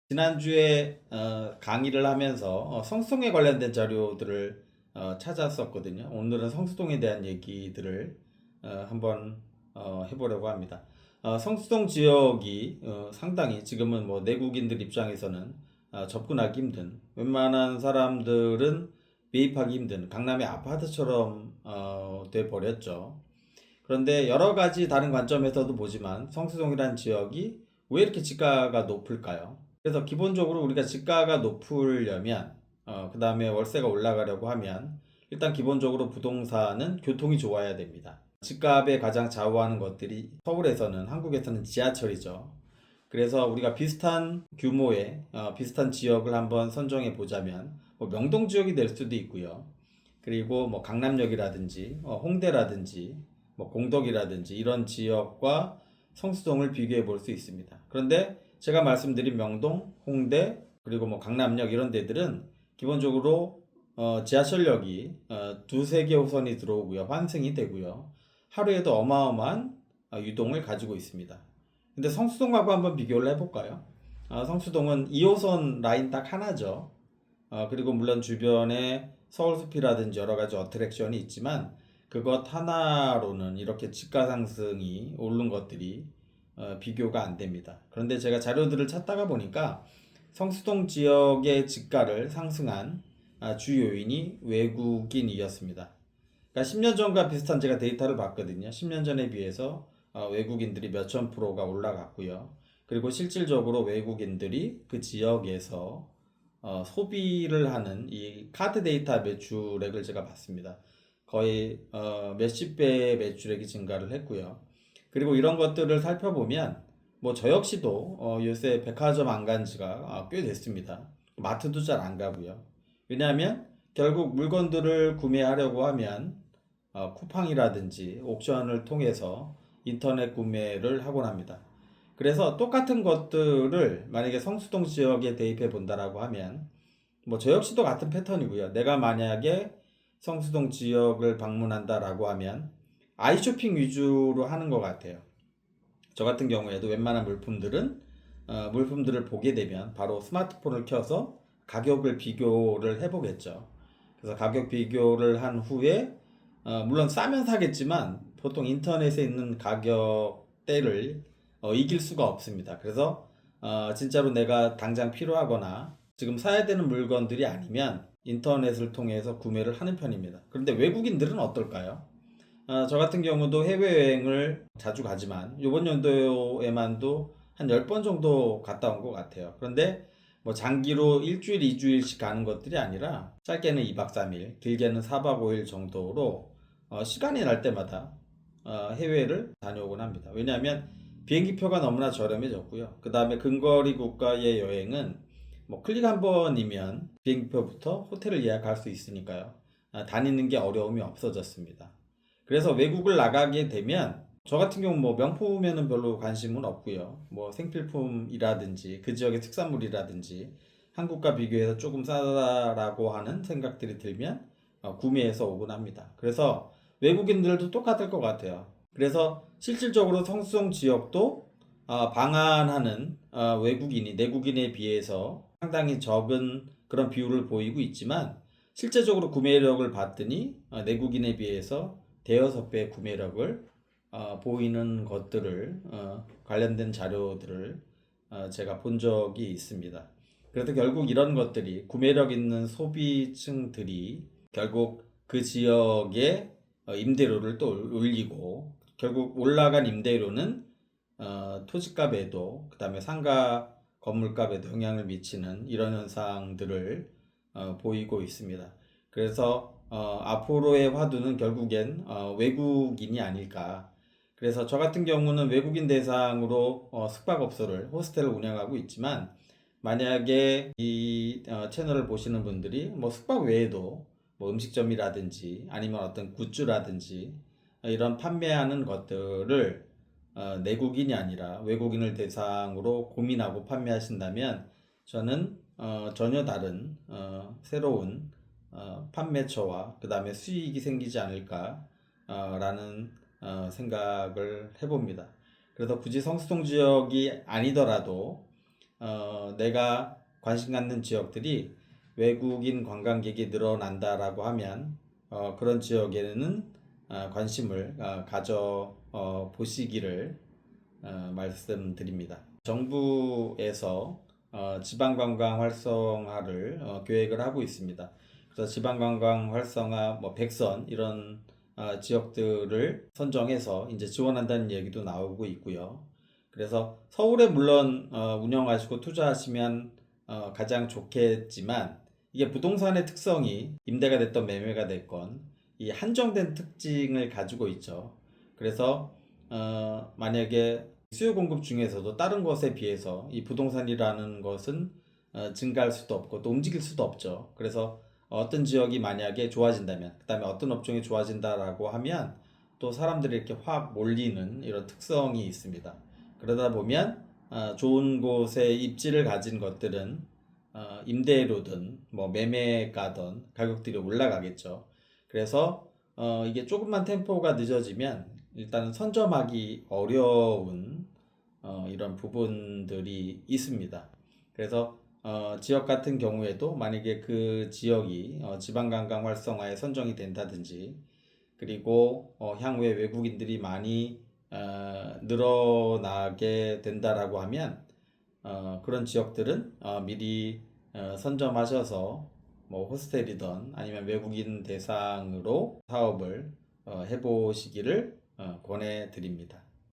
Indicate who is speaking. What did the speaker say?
Speaker 1: 지난주에 강의를 하면서 성수동에 관련된 자료들을 찾았었거든요. 오늘은 성수동에 대한 얘기들을 한번 해보려고 합니다. 성수동 지역이 상당히 지금은 뭐 내국인들 입장에서는 접근하기 힘든, 웬만한 사람들은 매입하기 힘든 강남의 아파트처럼 돼 버렸죠. 그런데 여러 가지 다른 관점에서도 보지만 성수동이란 지역이 왜 이렇게 지가가 높을까요? 그래서 기본적으로 우리가 지가가 높으려면, 그 다음에 월세가 올라가려고 하면, 일단 기본적으로 부동산은 교통이 좋아야 됩니다. 집값에 가장 좌우하는 것들이 서울에서는, 한국에서는 지하철이죠. 그래서 우리가 비슷한 규모의, 비슷한 지역을 한번 선정해 보자면, 뭐 명동 지역이 될 수도 있고요. 그리고 뭐 강남역이라든지, 홍대라든지, 뭐 공덕이라든지 이런 지역과 성수동을 비교해 볼 수 있습니다. 그런데 제가 말씀드린 명동, 홍대, 그리고 뭐 강남역 이런 데들은 기본적으로 지하철역이 두세 개 호선이 들어오고요. 환승이 되고요. 하루에도 어마어마한 유동을 가지고 있습니다. 근데 성수동하고 한번 비교를 해볼까요? 성수동은 2호선 라인 딱 하나죠. 그리고 물론 주변에 서울숲이라든지 여러 가지 어트랙션이 있지만 그것 하나로는 이렇게 집가 상승이 오른 것들이 비교가 안 됩니다. 그런데 제가 자료들을 찾다가 보니까 성수동 지역의 집가를 상승한 주 요인이 외국인이었습니다. 그러니까 10년 전과 비슷한 제가 데이터를 봤거든요. 10년 전에 비해서 외국인들이 몇천 프로가 올라갔고요. 그리고 실질적으로 외국인들이 그 지역에서 소비를 하는 이 카드 데이터 매출액을 제가 봤습니다. 거의 몇십 배의 매출액이 증가를 했고요. 그리고 이런 것들을 살펴보면 뭐 저 역시도 요새 백화점 안 간 지가 꽤 됐습니다. 마트도 잘 안 가고요. 왜냐하면 결국 물건들을 구매하려고 하면 쿠팡이라든지 옥션을 통해서 인터넷 구매를 하곤 합니다. 그래서 똑같은 것들을 만약에 성수동 지역에 대입해 본다라고 하면 뭐 저 역시도 같은 패턴이고요. 내가 만약에 성수동 지역을 방문한다라고 하면 아이쇼핑 위주로 하는 것 같아요. 저 같은 경우에도 웬만한 물품들을 보게 되면 바로 스마트폰을 켜서 가격을 비교를 해보겠죠. 그래서 가격 비교를 한 후에 물론 싸면 사겠지만 보통 인터넷에 있는 가격대를 이길 수가 없습니다. 그래서 진짜로 내가 당장 필요하거나 지금 사야 되는 물건들이 아니면 인터넷을 통해서 구매를 하는 편입니다. 그런데 외국인들은 어떨까요? 저 같은 경우도 해외여행을 자주 가지만 이번 연도에만도 한 10번 정도 갔다 온 것 같아요. 그런데 뭐 장기로 일주일, 2주일씩 가는 것들이 아니라 짧게는 2박 3일, 길게는 4박 5일 정도로 시간이 날 때마다 해외를 다녀오곤 합니다. 왜냐하면 비행기표가 너무나 저렴해졌고요. 그 다음에 근거리 국가의 여행은 뭐 클릭 한 번이면 비행기표부터 호텔을 예약할 수 있으니까요. 다니는 게 어려움이 없어졌습니다. 그래서 외국을 나가게 되면 저 같은 경우 뭐 명품에는 별로 관심은 없고요. 뭐 생필품이라든지 그 지역의 특산물이라든지 한국과 비교해서 조금 싸다라고 하는 생각들이 들면 구매해서 오곤 합니다. 그래서 외국인들도 똑같을 것 같아요. 그래서 실질적으로 성수동 지역도 방한하는 외국인이 내국인에 비해서 상당히 적은 그런 비율을 보이고 있지만 실제적으로 구매력을 봤더니 내국인에 비해서 대여섯 배 구매력을 보이는 것들을 관련된 자료들을 제가 본 적이 있습니다. 그래서 결국 이런 것들이 구매력 있는 소비층들이 결국 그 지역의 임대료를 또 올리고 결국 올라간 임대료는 토지값에도 그다음에 상가 건물값에도 영향을 미치는 이런 현상들을 보이고 있습니다. 그래서 앞으로의 화두는 결국엔 외국인이 아닐까. 그래서 저 같은 경우는 외국인 대상으로 숙박업소를 호스텔을 운영하고 있지만 만약에 이 채널을 보시는 분들이 뭐 숙박 외에도 뭐 음식점이라든지 아니면 어떤 굿즈라든지 이런 판매하는 것들을 내국인이 아니라 외국인을 대상으로 고민하고 판매하신다면 저는 전혀 다른 새로운 판매처와 그 다음에 수익이 생기지 않을까 라는 생각을 해봅니다. 그래서 굳이 성수동 지역이 아니더라도 내가 관심 갖는 지역들이 외국인 관광객이 늘어난다라고 하면 그런 지역에는 관심을 가져 보시기를 말씀드립니다. 정부에서 지방관광 활성화를 계획을 하고 있습니다. 그래서 지방관광 활성화, 뭐 백선 이런 지역들을 선정해서 이제 지원한다는 얘기도 나오고 있고요. 그래서 서울에 물론 운영하시고 투자하시면 가장 좋겠지만 이게 부동산의 특성이 임대가 됐던 매매가 됐건 이 한정된 특징을 가지고 있죠. 그래서 만약에 수요 공급 중에서도 다른 것에 비해서 이 부동산이라는 것은 증가할 수도 없고 또 움직일 수도 없죠. 그래서 어떤 지역이 만약에 좋아진다면, 그다음에 어떤 업종이 좋아진다라고 하면 또 사람들이 이렇게 확 몰리는 이런 특성이 있습니다. 그러다 보면 좋은 곳에 입지를 가진 것들은 임대료든 뭐 매매가든 가격들이 올라가겠죠. 그래서 이게 조금만 템포가 늦어지면 일단은 선점하기 어려운 이런 부분들이 있습니다. 그래서 지역 같은 경우에도 만약에 그 지역이 지방관광 활성화에 선정이 된다든지 그리고 향후에 외국인들이 많이 늘어나게 된다라고 하면 그런 지역들은 미리 선점하셔서 뭐 호스텔이든 아니면 외국인 대상으로 사업을 해보시기를 권해드립니다.